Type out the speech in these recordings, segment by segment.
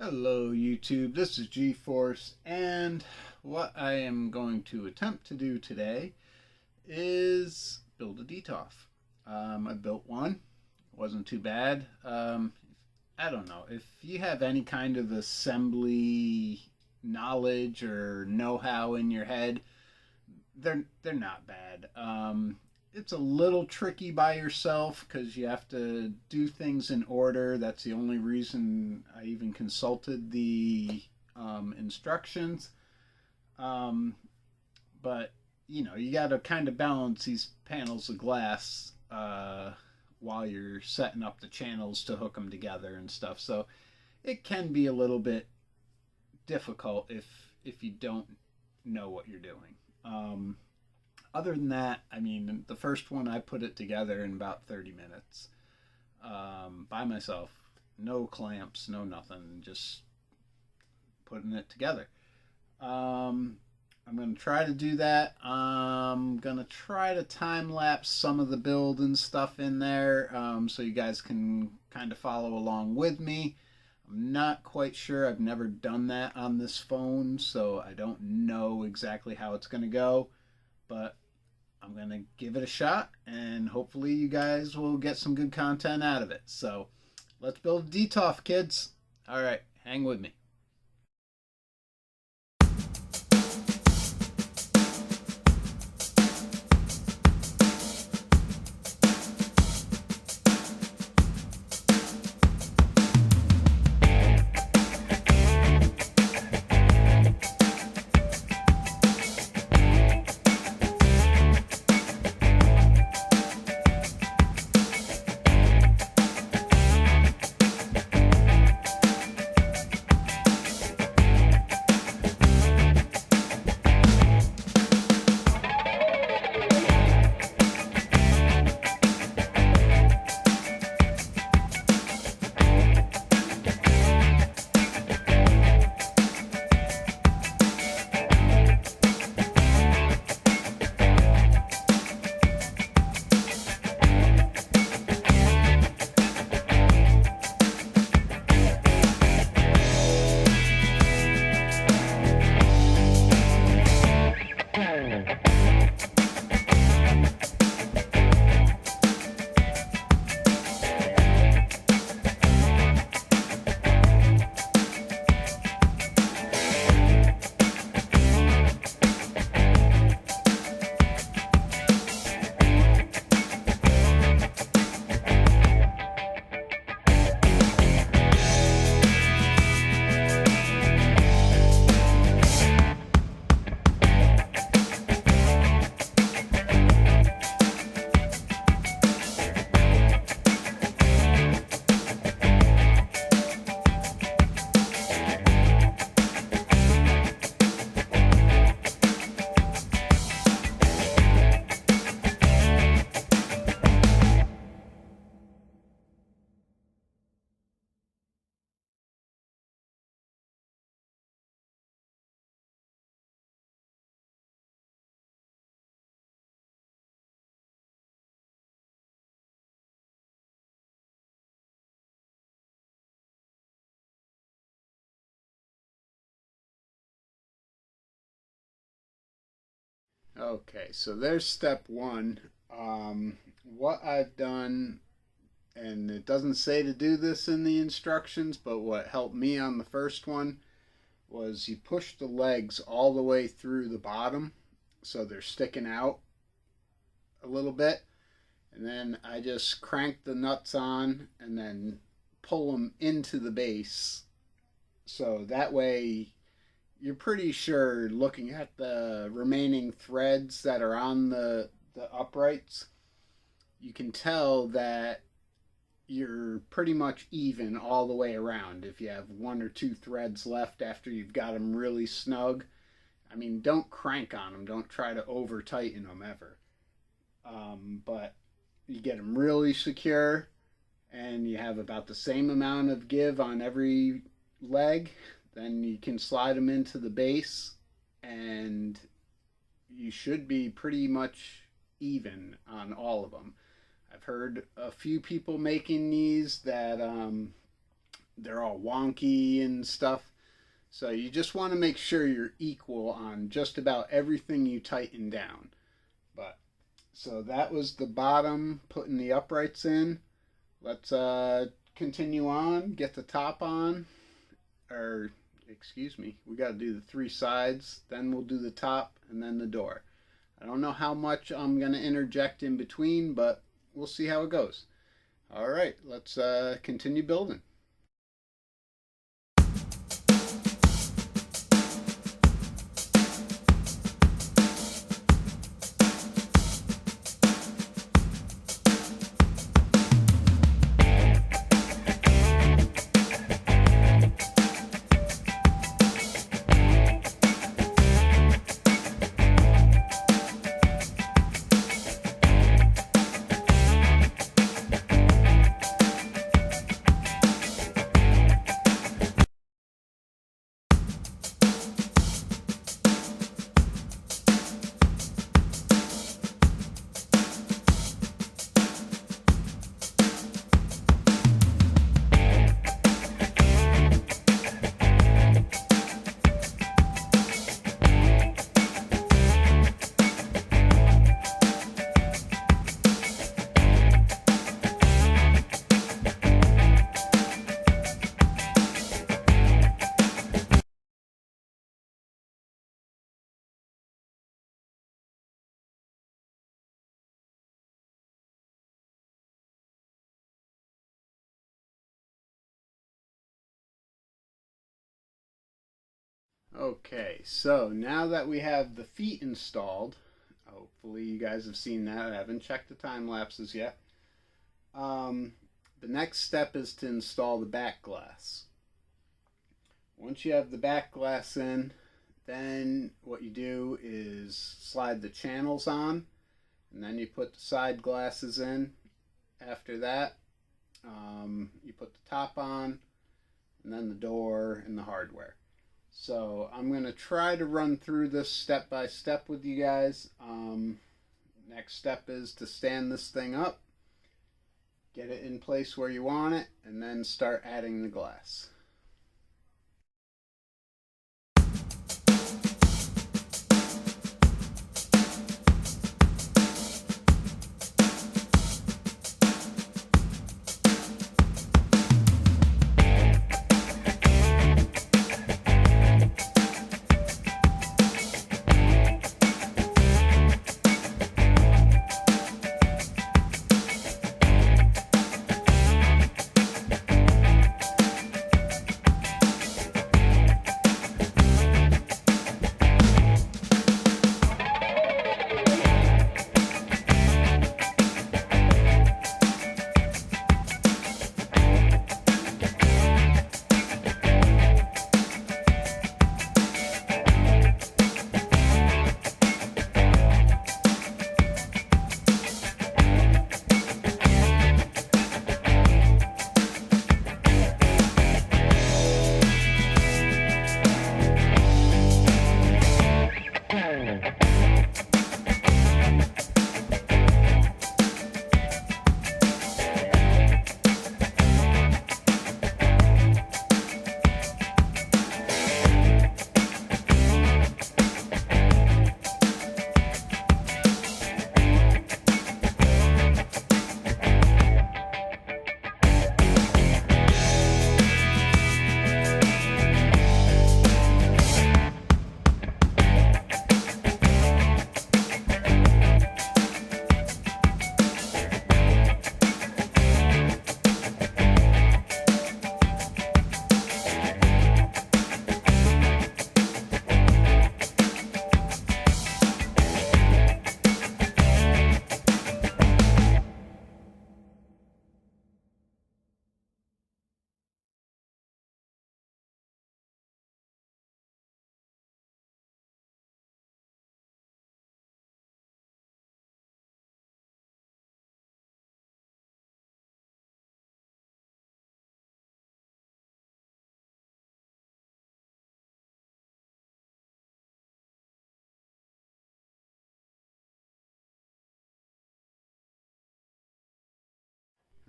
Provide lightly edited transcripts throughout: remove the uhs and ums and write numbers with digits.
Hello YouTube, this is G-Force, and what I am going to attempt to do today is build a Detolf. I built one, it wasn't too bad. I don't know, if you have any kind of assembly knowledge or know-how in your head, they're not bad. It's a little tricky by yourself because you have to do things in order. That's the only reason I even consulted the instructions. Um, but you got to kind of balance these panels of glass while you're setting up the channels to hook them together and stuff. So it can be a little bit difficult if you don't know what you're doing. Other than that, I mean, the first one I put it together in about 30 minutes by myself. No clamps, no nothing, just putting it together. Um, I'm going to try to do that. I'm going to try to time lapse some of the build and stuff in there so you guys can kind of follow along with me. I'm not quite sure. I've never done that on this phone, so I don't know exactly how it's going to go. But I'm going to give it a shot, and hopefully you guys will get some good content out of it. So let's build a Detolf, kids. All right, hang with me. Okay, so there's step one. What I've done, and it doesn't say to do this in the instructions, but what helped me on the first one was you push the legs all the way through the bottom so they're sticking out a little bit. And then I just crank the nuts on and then pull them into the base. So that way you're pretty sure looking at the remaining threads that are on the uprights, you can tell that you're pretty much even all the way around. If you have one or two threads left after you've got them really snug, I mean, don't crank on them. Don't try to over tighten them ever. But you get them really secure and you have about the same amount of give on every leg, then you can slide them into the base and you should be pretty much even on all of them. I've heard a few people making these that they're all wonky and stuff. So you just want to make sure you're equal on just about everything you tighten down. But so that was the bottom, putting the uprights in. Let's continue on, get the top on, or excuse me, we got to do the three sides, then we'll do the top and then the door. I don't know how much I'm going to interject in between, but we'll see how it goes. All right, let's continue building. Okay, so now that we have the feet installed, hopefully you guys have seen that. I haven't checked the time lapses yet. The next step is to install the back glass. Once you have the back glass in, then what you do is slide the channels on, and then you put the side glasses in. After that, you put the top on, and then the door and the hardware. So I'm going to try to run through this step by step with you guys. Next step is to stand this thing up, get it in place where you want it, and then start adding the glass.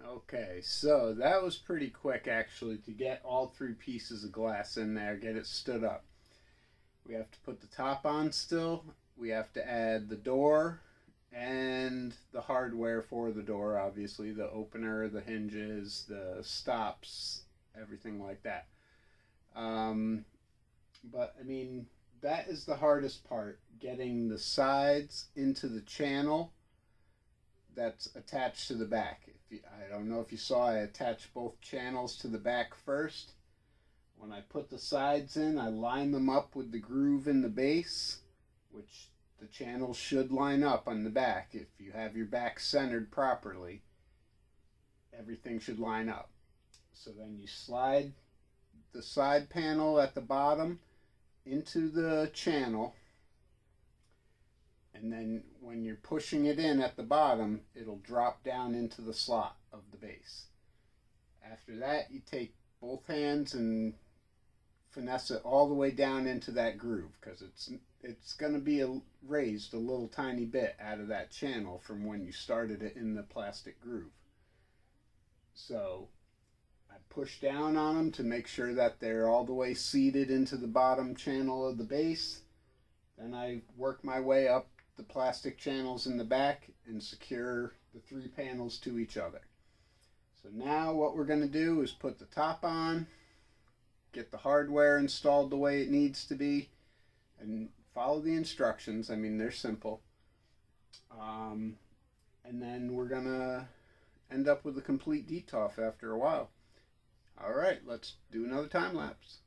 Okay, so that was pretty quick actually to get all three pieces of glass in there, get it stood up. We have to put the top on still. We have to add the door and the hardware for the door, obviously, the opener, the hinges, the stops, everything like that. Um, but I mean, that is the hardest part, getting the sides into the channel that's attached to the back. I don't know if you saw, I attached both channels to the back first. When I put the sides in, I line them up with the groove in the base, which the channels should line up on the back. If you have your back centered properly, everything should line up. So then you slide the side panel at the bottom into the channel, and then when you're pushing it in at the bottom, it'll drop down into the slot of the base. After that, you take both hands and finesse it all the way down into that groove, because it's going to be raised a little tiny bit out of that channel from when you started it in the plastic groove. So I push down on them to make sure that they're all the way seated into the bottom channel of the base. Then I work my way up the plastic channels in the back and secure the three panels to each other. So now what we're going to do is put the top on, get the hardware installed the way it needs to be, and follow the instructions. I mean, they're simple. And then we're going to end up with a complete Detolf after a while. All right, let's do another time lapse.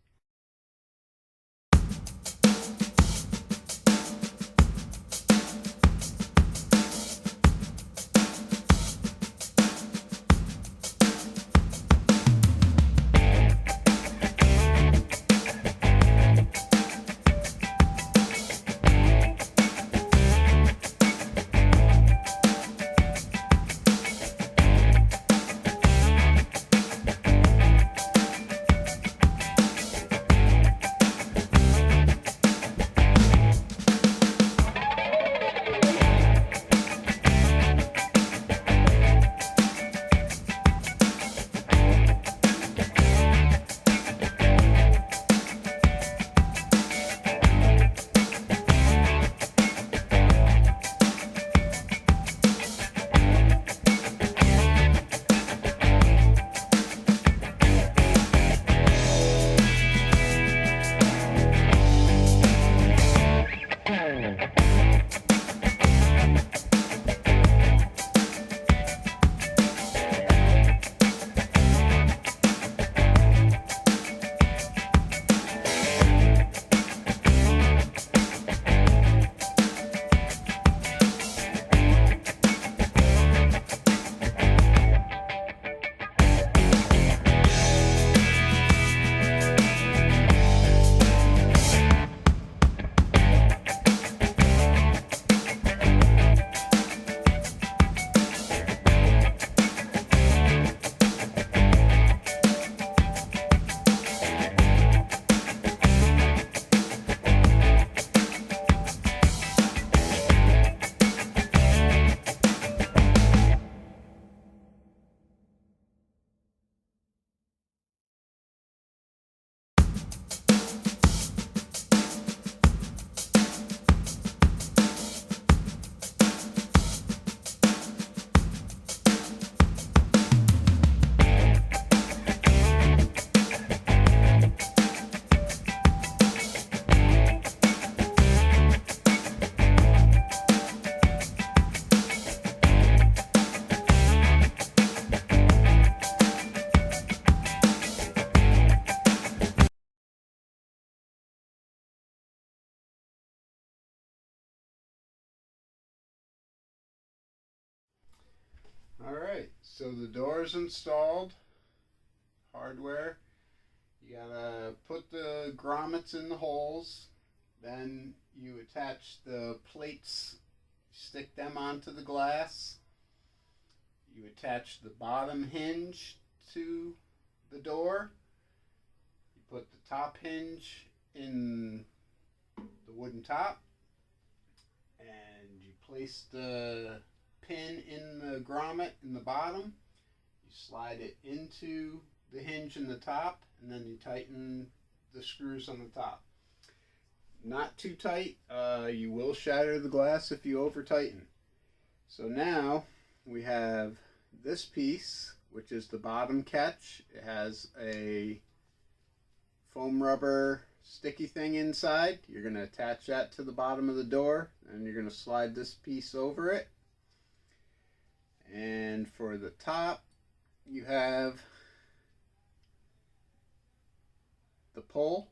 Alright, so the door is installed, hardware. You gotta put the grommets in the holes, then you attach the plates, stick them onto the glass. You attach the bottom hinge to the door. You put the top hinge in the wooden top, and you place the pin in the grommet in the bottom. You slide it into the hinge in the top, and then you tighten the screws on the top. Not too tight. You will shatter the glass if you over tighten. So now we have this piece, which is the bottom catch. It has a foam rubber sticky thing inside. You're going to attach that to the bottom of the door, and you're going to slide this piece over it. And for the top, you have the pull,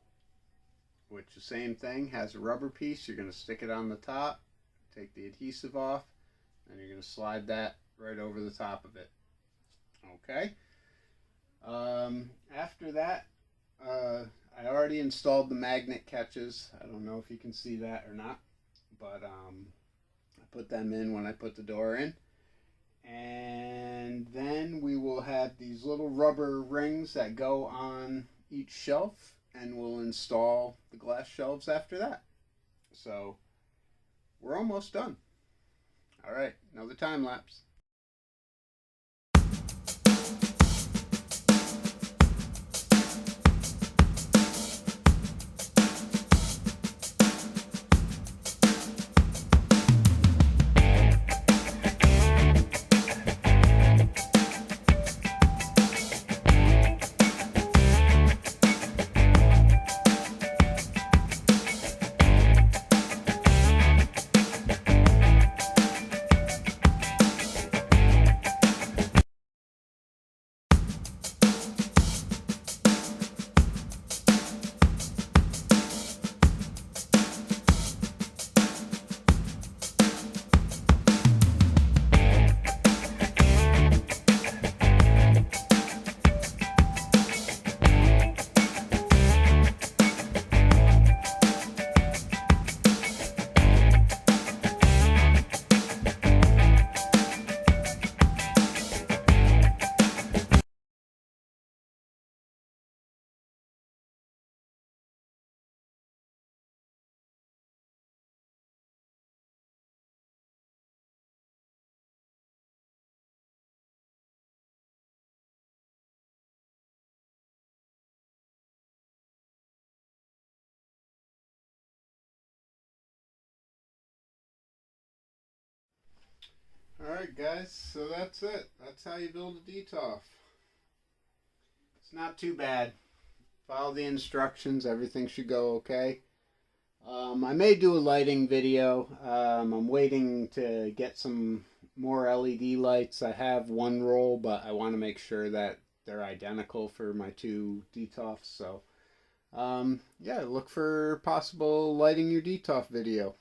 which the same thing, has a rubber piece. You're going to stick it on the top, take the adhesive off, and you're going to slide that right over the top of it. Okay. After that, I already installed the magnet catches. I don't know if you can see that or not, but I put them in when I put the door in. And then we will have these little rubber rings that go on each shelf, and we'll install the glass shelves after that. So we're almost done. All right, another time lapse. Alright guys, so that's it. That's how you build a Detolf. It's not too bad. Follow the instructions, everything should go okay. I may do a lighting video. I'm waiting to get some more LED lights. I have one roll, but I want to make sure that they're identical for my two Detolfs. So yeah, look for possible lighting your Detolf video.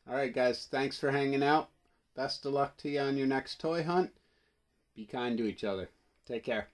Alright guys, thanks for hanging out. Best of luck to you on your next toy hunt. Be kind to each other. Take care.